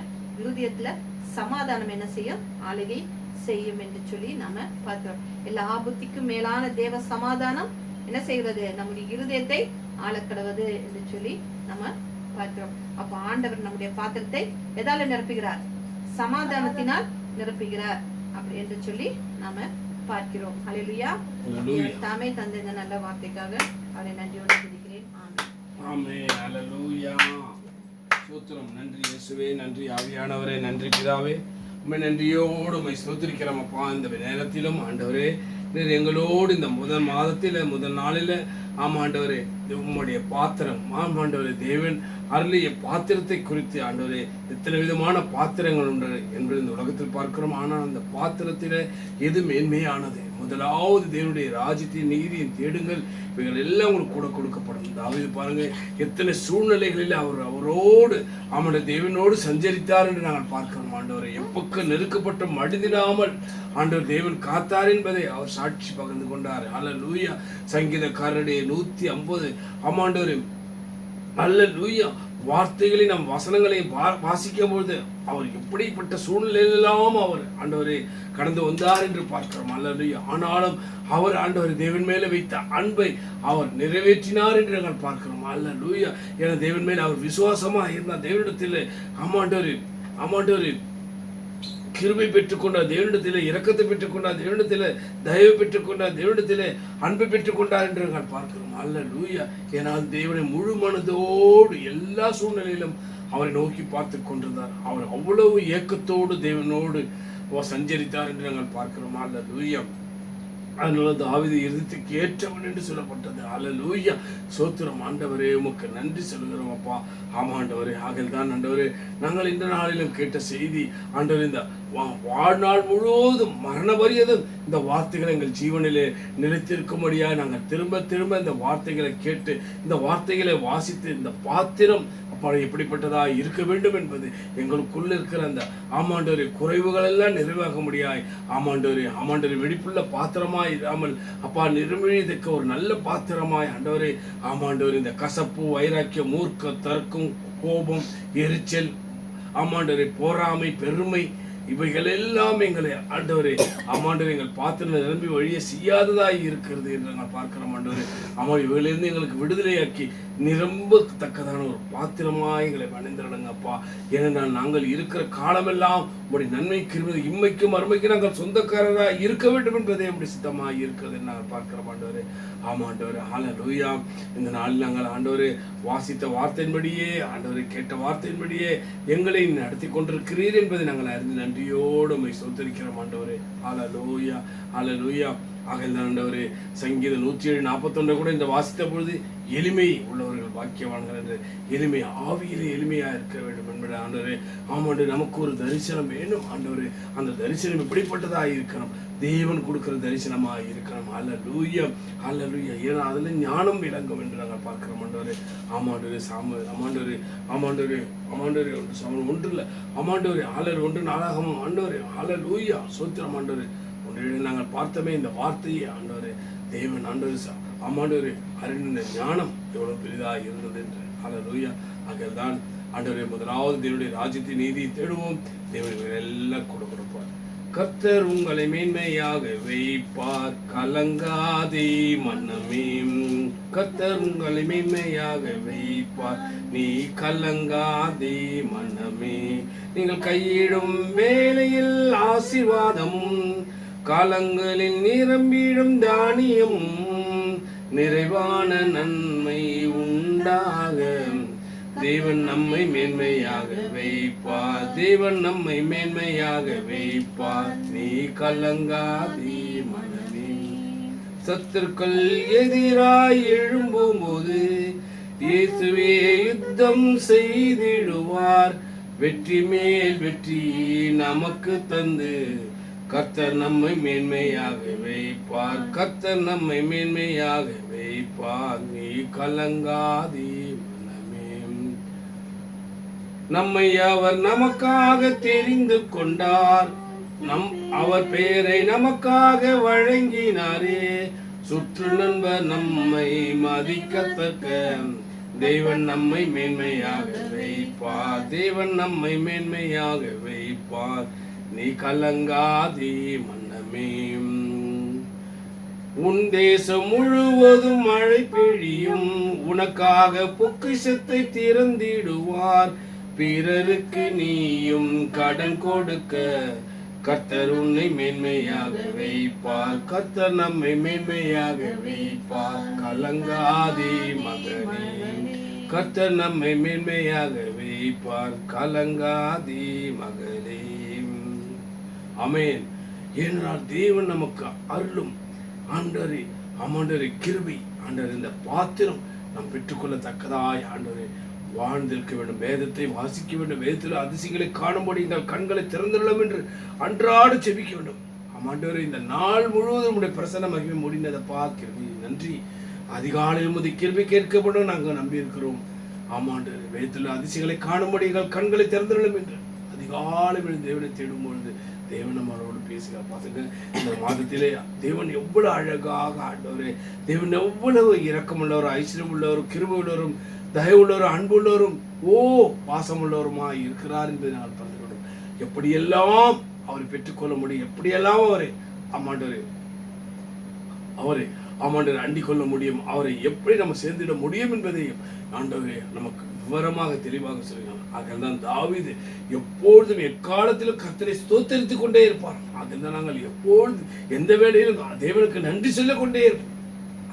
இருதயத்துல சமாதானம் என்ன செய்யும், ஆளுகை செய்யும் என்று சொல்லி நாம பார்க்கிறோம். எல்லா புத்திக்கும் மேலான தேவ சமாதானம் என்ன செய்கிறது, நம்முடைய இருதயத்தை ஆளக்கடவது என்று சொல்லி நம்ம பார்க்கிறோம். அப்ப ஆண்டவர் நம்முடைய பாத்திரத்தை எதால நிரப்புகிறார், சமாதானத்தினால் நிரப்புகிறார் அப்படி என்று சொல்லி நாம பார்க்கிறோம். ஹல்லேலூயா. தாமே தந்த இந்த நல்ல வார்த்தைக்காக அவரை நன்றியோடு துதிக்கிறேன். ஆமென். ஹல்லேலூயா. ஸ்தோத்திரம். நன்றி இயேசுவே, நன்றி ஆவியானவரே, நன்றி பிதாவே. உம்மை நன்றியோடு உம்மை ஸ்தோத்திரிக்கிறோம் அப்பா. இந்த நேரத்திலும் ஆண்டவரே நீர் எங்களோடு இந்த முதல் மாதத்தில் முதல் நாளில் ஆமாண்டவரே உம்முடைய பாத்திரம் ஆமாண்டவரே தேவன் அருளிய பாத்திரத்தை குறித்து ஆண்டவரே எத்தனை விதமான பாத்திரங்கள் உண்டு என்று இந்த உலகத்தில் பார்க்கிறோம். ஆனால் அந்த பாத்திரத்தில் எது மேன்மையானது, முதலாவது தேவனுடைய ராஜ்யத்தின் நீதியின் தேடுங்கள், இவைகள் எல்லாம் உங்களுக்கு கூட கொடுக்கப்படும். தாவீது பாருங்க எத்தனை சூழ்நிலைகளில் அவரோடு ஆமாண்ட தேவனோடு சஞ்சரித்தார் என்று நாங்கள் பார்க்கிறோம். ஆண்டவரை எப்பக்க நெருக்கப்பட்ட மடிந்திடாமல் ஆண்டவர் தேவன் காத்தார் என்பதை அவர் சாட்சி பகிர்ந்து கொண்டார். ஹல்லேலூயா. சங்கீதக்காரருடைய 150 ஆமாண்டவர் ஹல்லேலூயா வார்த்தைகளை நம் வசனங்களை வாசிக்கும் பொழுது அவர் எப்படிப்பட்ட சூழ்நிலையெல்லாம் அவர் ஆண்டவரை கடந்து வந்தார் என்று பார்க்கிறோம். ஹல்லேலூயா. ஆனாலும் அவர் ஆண்டவர் தேவன் மேல வைத்த அன்பை அவர் நிறைவேற்றினார் என்று நாங்கள் பார்க்கிறோம். ஹல்லேலூயா. ஏன்னா தேவன் மேல அவர் விசுவாசமா இருந்தார். தேவனிடத்தில் ஆமாண்டவர் கிருபை பெற்றுக்கொண்டார், தேவனிடத்திலே இரக்கத்தை பெற்றுக்கொண்டார், தேவனிடத்திலே தயவு பெற்றுக்கொண்டார், தேவனிடத்திலே அன்பை பெற்றுக்கொண்டார் என்று நாங்கள் பார்க்கிறோம். ஹல்லேலூயா. ஏனால் தேவனை முழு மனதோடு எல்லா சூழ்நிலையிலும் அவரை நோக்கி பார்த்து கொண்டிருந்தார். அவர் அவ்வளவு ஏக்கத்தோடு தேவனோடு சஞ்சரித்தார் என்று நாங்கள் பார்க்கிறோம். ஹல்லேலூயா. அதனால தாவீது இருதயத்துக்கு ஏற்றவன் என்று சொல்லப்பட்டது. ஹல்லேலூயா. சோத்திரம். ஆண்டவரே உமக்கு நன்றி சொல்கிறோம் அப்பா. ஆமா ஆண்டவரே. ஆகல்தான் ஆண்டவரே நாங்கள் இந்த நாளிலும் கேட்ட செய்தி ஆண்டவர் இந்த வாழ்நாள் முழுவதும் மரண பரியதும் இந்த வார்த்தைகளை எங்கள் ஜீவனிலே நிலைத்திருக்கும்படியாக நாங்கள் திரும்ப திரும்ப இந்த வார்த்தைகளை கேட்டு இந்த வார்த்தைகளை வாசித்து இந்த பாத்திரம் அப்பா எப்படிப்பட்டதா இருக்க வேண்டும் என்பது எங்களுக்குள்ள இருக்கிற அந்த ஆமாண்டோரை குறைவுகள் எல்லாம் நிறைவாக முடியாய் ஆமாண்டோரை வெடிப்புள்ள பாத்திரமாய் இராமல் அப்பா நிர்மழிதற்கு ஒரு நல்ல பாத்திரமாய் ஆண்டவரே ஆமாண்டோர் இந்த கசப்பு வைராக்கியம் மூர்க்க தர்க்கம் கோபம் எரிச்சல் ஆமாண்டோரை பொறாமை பெருமை இவைகள் எல்லாம் எங்களை ஆண்டவரே ஆமாண்டவர் எங்கள் பாத்திரம் நிரம்பி வழிய செய்யாததாய் இருக்கிறது என்று நாங்கள் பார்க்கிறோம். ஆண்டவரே ஆமா இவைகளிலிருந்து எங்களுக்கு விடுதலையாக்கி நிரம்பத்தக்கதான ஒரு பாத்திரமாய் எங்களை வணைந்திருங்கப்பா. ஏனென்றால் நாங்கள் இருக்கிற காலமெல்லாம் உடைய நன்மைக்கு இருப்பது இம்மைக்கும் அருமைக்கு நாங்கள் சொந்தக்காரராக இருக்க வேண்டும் என்பதே அப்படி சித்தமாக இருக்கிறது என்று நாங்கள் பார்க்கிறோம். ஆண்டவரே ஆமாண்டவரே ஹல்லேலூயா. இந்த நாளில் நாங்கள் ஆண்டவரே வாசித்த வார்த்தையின்படியே ஆண்டவரை கேட்ட வார்த்தையின்படியே எங்களை நடத்தி கொண்டிருக்கிறீர் என்பதை நாங்கள் அறிந்து நன்றியோடு உம்மை ஸ்தோத்திரிக்கிறோம். ஆண்டவரே ஹல்லேலூயா ஹல்லேலூயா. ஆகல்தான் ஆண்டவரே சங்கீதம் 107:41 கூட இந்த வாசித்த பொழுது எளிமை உள்ளவர்கள் பாக்கியவான்கள் என்று எளிமை ஆவியிலே எளிமையா இருக்க வேண்டும் என்பது ஆண்டவரே ஆமாண்டு நமக்கு ஒரு தரிசனம் வேணும். ஆண்டவரே அந்த தரிசனம் எப்படிப்பட்டதா இருக்கணும், தேவன் கொடுக்கிற தரிசனமா இருக்கணும். ஹல்லேலூயா ஹல்லேலூயா. ஏன்னா அதுல ஞானம் விளங்கும் என்று நாங்கள் பார்க்கிறோம். ஆண்டவரே ஆமாண்டவரே ஆமாண்டவரே 1 ஆமாண்டவரே 1 நாளாகமும் ஆண்டவரே ஹல்லேலூயா சோத்திரம். ஆண்டவரே நாங்கள் பார்த்தமே இந்த வார்த்தையை ஆண்டவரே தேவன் ஆண்டவர் ஆமாண்டவரே அறிந்த ஞானம் எவ்வளவு பெரிதாக இருந்தது என்று ஹல்லேலூயா. ஆகதான் ஆண்டவரே முதலாவது தேவனுடைய ராஜ்யத்தின் நீதியை தேடுவோம், தேவன் எல்லாம் கொடுப்பார். கர்த்தர் உங்களை மேன்மையாக வைப்பார், கலங்காதே மனமே. கர்த்தர் உங்களை மேன்மையாக வைப்பார், நீ கலங்காதே மனமே. நீங்கள் கையிடும் வேளையில் ஆசீர்வாதமும் காலங்களில் நிரம்பிடும் தானியமும் நிறைவான நன்மை உண்டாக தேவன் நம்மை மேன்மையாக வைப்பார், தேவன் நம்மை மேன்மையாக வைப்பார், நீ கலங்காதே மனமே. சத்துருக்கள் எதிராய் எழும்பும்போது இயேசுவே யுத்தம் செய்திடுவார், வெற்றி மேல் வெற்றி நமக்கு தந்து கர்த்தர் நம்மை மேன்மையாக வைப்பார், கர்த்தர் நம்மை மேன்மையாக வைப்பார், நீ கலங்காதே மனமே. நம்மை அவர் நமக்காக தெரிந்து கொண்டார், அவர் பெயரை நமக்காக வழங்கினாரே. சுற்று நண்பர் நம்மை மதிக்கத்தக்க தேவன் நம்மை மேன்மையாக வைப்பார். தேவன் நம்மை மேன்மையாக வைப்பார். நீ கலங்காதே மன்னமே. உன் தேசம் முழுவதும் மழை பெய்யும். உனக்காக பொக்கிஷத்தை திறந்திடுவார். பிறருக்கு நீயும் கடன் கொடுக்க கர்த்தர் உன்னை மேன்மையாக வைப்பார். கர்த்தர் நம்மை மேன்மையாக வைப்பார். கலங்காதே மகனே, கர்த்தர் நம்மை மேன்மையாக வைப்பார். கலங்காதே மகளே. ஆமென். ஏனென்றால் தேவன் நமக்கு அருளும் ஆண்டவரே, ஆண்டவரே கிருபை, ஆண்டவரே இந்த பாத்திரம் நாம் பெற்றுக்கொள்ளத்தக்கதாய் ஆண்டவரே வாழ்ந்திருக்க வேண்டும். வேதத்தை வாசிக்க வேண்டும். வேதத்தில் அதிசயங்களை காணும்படி எங்கள் கண்களை திறந்துள்ளோம் என்று அன்றாடு செபிக்க வேண்டும். ஆண்டவரே இந்த நாள் முழுவதும் உடைய பிரசன்ன மகிமை முடிந்ததப்பா. கிருபை நன்றி. அதிகாலையில் முதல் கிருபை கேட்கப்படும் நாங்கள் நம்பி இருக்கிறோம். ஆமாண்டவரே வேதத்தில் அதிசயங்களை காணும்படி எங்கள் கண்களை திறந்துள்ளோம் என்று அதிகாலையில் தேவனை தேடும் பொழுது தேவன் நம்மளோடு பேசுகிறார். பாருங்க, இந்த மாதத்திலே தேவன் எவ்வளவு அழகாக ஆண்டவரே, தேவன் எவ்வளவு இரக்கமுள்ளவர், ஐஸ்வர்யம் உள்ளவரும், கிருபை உள்ளவரும், தயவுள்ளவரும், அன்புள்ளவரும், பாசம் உள்ளவருமா இருக்கிறார் என்பதை நாங்கள் பார்க்கிறோம். எப்படியெல்லாம் அவரை பெற்றுக்கொள்ள முடியும், எப்படியெல்லாம் அவரை அண்டிக் கொள்ள முடியும், அவரை எப்படி நம்ம சேர்ந்திட முடியும் என்பதையும் ஆண்டவரே நமக்கு விவரமாக தெளிவாக சொல்லுகிறார். ஆகதான் தாவீது எப்பொழுதும் எக்காலத்திலும் கர்த்தரை ஸ்தோத்தரித்துக் கொண்டே இருப்பார். ஆகதான் நாங்கள் எப்பொழுதும் எந்த வேளையிலும் தேவனுக்கு நன்றி சொல்லிக் கொண்டே இருப்போம்.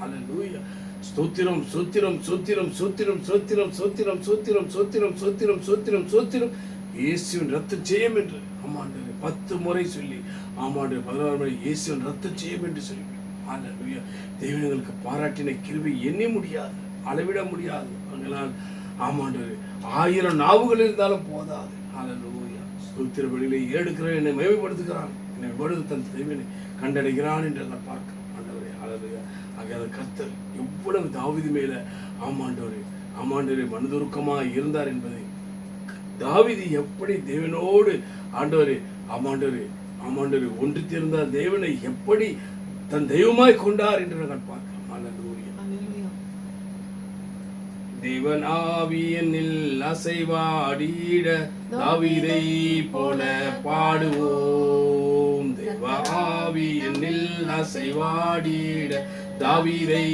அல்லேலூயா. ஸ்தோத்திரம் ஸ்தோத்திரம் ஸ்தோத்திரம் ஸ்தோத்திரம் ஸ்தோத்திரம் ஸ்தோத்திரம் ஸ்தோத்திரம் ஸ்தோத்திரம் ஸ்தோத்திரம் ஸ்தோத்திரம் ஸ்தோத்திரம் இயேசுவின் ரத்த ஜெயம் என்று 10 முறை சொல்லி 16 முறை இயேசுவின் ரத்த ஜெயம் என்று சொல்லி அல்லேலூயா. தேவனுக்கு பாராட்டின கிருபை எண்ண முடியாது, அளவிட முடியாது. அதனால் ஆமாண்டவரே 1000 நாவுகள் இருந்தாலும் போதாது. அல்லேலூயா. ஸ்தோத்திர வழியிலே ஏடுக்கிற என்னை மகிமைப்படுத்துகிறான், என்னை விடுதலை தன் தேவனை கண்டடைகிறான் என்று நான் பார்க்கிறேன். ஆண்டவரே அல்லேலூயா. ஆகிய கர்த்தர் எவ்வளவு தாவீது மேல ஆமாண்டவரே மனதுருக்கமாக இருந்தார் என்பதை, தாவீது எப்படி தேவனோடு ஆமாண்டவரே ஒன்று சேர்ந்த தேவனை எப்படி தன் தெய்வமாய் கொண்டார் என்று நாங்கள் பார்க்கிறோம். தேவன் ஆவியனில் அசைவாடிட தாவீதை போல பாடுவோம். தேவ ஆவியனில் அசைவாடிட தாவீதை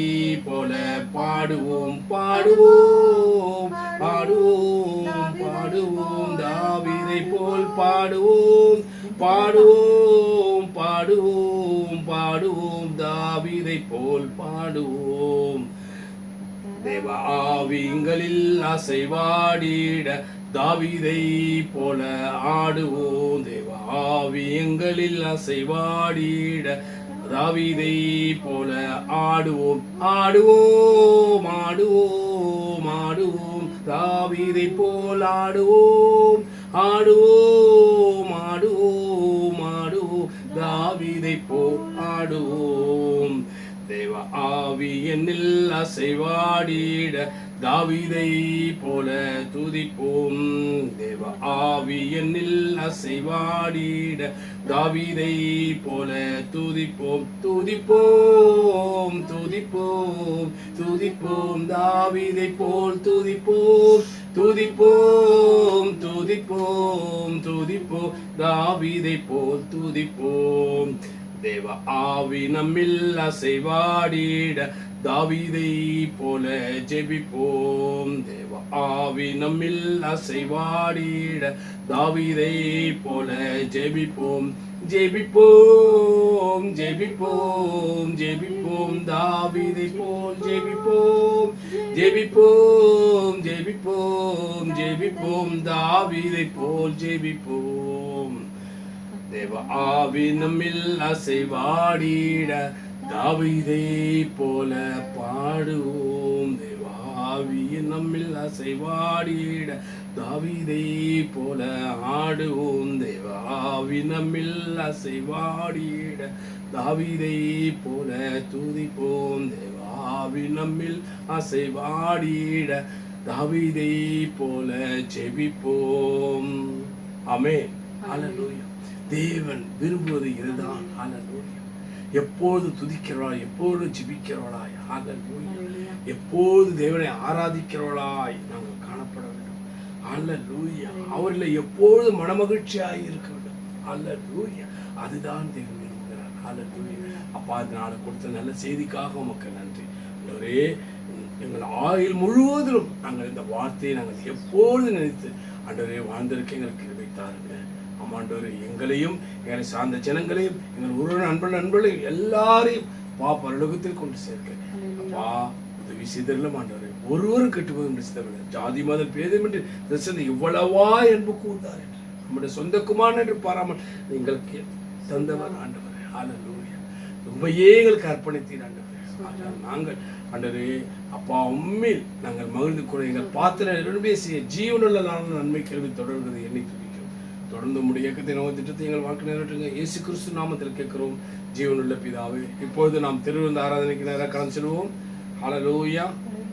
போல பாடுவோம். பாடுவோம் பாடுவோம் பாடுவோம் தாவீதை போல் பாடுவோம். பாடுவோம் பாடுவோம் பாடுவோம் தாவீதை போல் பாடுவோம். தேவ ஆவிங்களில் அசைவாடிட தாவீதை போல ஆடுவோம். தேவ ஆவியங்களில் அசைவாடிட தாவீதை போல ஆடுவோம். ஆடுவோம் ஆடுவோம் ஆடுவோம் தாவீதை போல் ஆடுவோம். ஆடுவோம் ஆடுவோம் ஆடுவோம் தாவீதை போல் ஆடுவோம். தேவ ஆவியனில் அசைவாடிட தாவீதை போல துதிப்போம். தேவ ஆவியனில் அசைவாடிட தாவீதை போல துதிப்போம். துதிப்போம் துதிப்போம் துதிப்போம் தாவீதை போல் துதிப்போம். துதிப்போம் துதிப்போம் துதிப்போம் தாவீதை போல் துதிப்போம். தேவ ஆவி நம்மில் அசைவாடிட தாவீதை போல ஜெபிப்போம். தேவ ஆவி நம்மில் அசைவாடிட தாவீதை போல ஜெபிப்போம். ஜெபிப்போம் ஜெபிப்போம் ஜெபிப்போம் தாவீதை போல் ஜெபிப்போம். ஜெபிப்போம் ஜெபிப்போம் ஜெபிப்போம் தாவீதை போல் ஜெபிப்போம். தேவ ஆவி நம்மில் அசைவாடிட தாவீதை போல பாடுவோம். தேவ ஆவி நம்மில் அசைவாடிட தாவீதை போல ஆடுவோம். தேவ ஆவி நம்மில் அசைவாடிட தாவீதை போல துதிப்போம். தேவ ஆவி நம்மில் அசைவாடிட தாவீதை போல ஜெபிப்போம். ஆமென். அல்லேலூயா. தேவன் விரும்புவது இதுதான். அல்லேலூயா. எப்போது துதிக்கிறவளாய், எப்போது ஜெபிக்கிறவளாய், ஹல்லேலூயா, எப்போது தேவனை ஆராதிக்கிறவளாய் நாங்கள் காணப்பட வேண்டும். ஹல்லேலூயா. அவரில் எப்போது மனமகிழ்ச்சியாய் இருக்க வேண்டும். ஹல்லேலூயா. அதுதான் தேவன் விரும்புகிறார். ஹல்லேலூயா. அப்பா, இதனால கொடுத்த நல்ல செய்திக்காக உமக்கு நன்றி. ஆண்டவரே, எங்கள் ஆயுள் முழுவதிலும் நாங்கள் இந்த வார்த்தையை நாங்கள் எப்பொழுது நினைத்து ஆண்டவரே வாழ்ந்திருக்க எங்களுக்கு கிருபை தாருங்க. ஆமாண்டவரே, எங்களையும் எங்களை சார்ந்த ஜனங்களையும் எங்கள் உறவு நண்பர்களையும் எல்லாரையும் பரலோகத்தில் கொண்டு சேர்க்க அப்பா உதவி செய்தரலாம். ஆண்டவரே, ஒருவரும் கெட்டுப்போது ஜாதி மத பேதம் என்று தரிசனம் இவ்வளவா என்பு கூர்ந்தார் என்று நம்முடைய சொந்த குமாரன் என்று பாராமல் எங்களுக்கு தந்தவர் ஆண்டவரே. ஹல்லேலூயா. உண்மையே எங்களுக்கு அர்ப்பணித்தீர் ஆண்டவரே. நாங்கள் ஆண்டவரே அப்பா உண்மையில் நாங்கள் மகிழ்ந்து கூட எங்கள் பாத்திரம் பேசிய ஜீவனுள்ள நாளும் நன்மை கேள்வி தொடர்கிறது எண்ணி துதிக்கிறோம். தொடர்ந்து உடைய இயக்கத்தை நோய் திட்டத்தை எங்கள் வாழ்க்கை நிறைவேற்றுங்க. இயேசு கிறிஸ்து நாமத்தில் கேட்கிறோம் ஜீவனுள்ள பிதாவே. இப்பொழுது நாம் திருவிருந்த ஆராதனைக்கு நேராக கடந்து செல்வோம். ஹல்லேலூயா.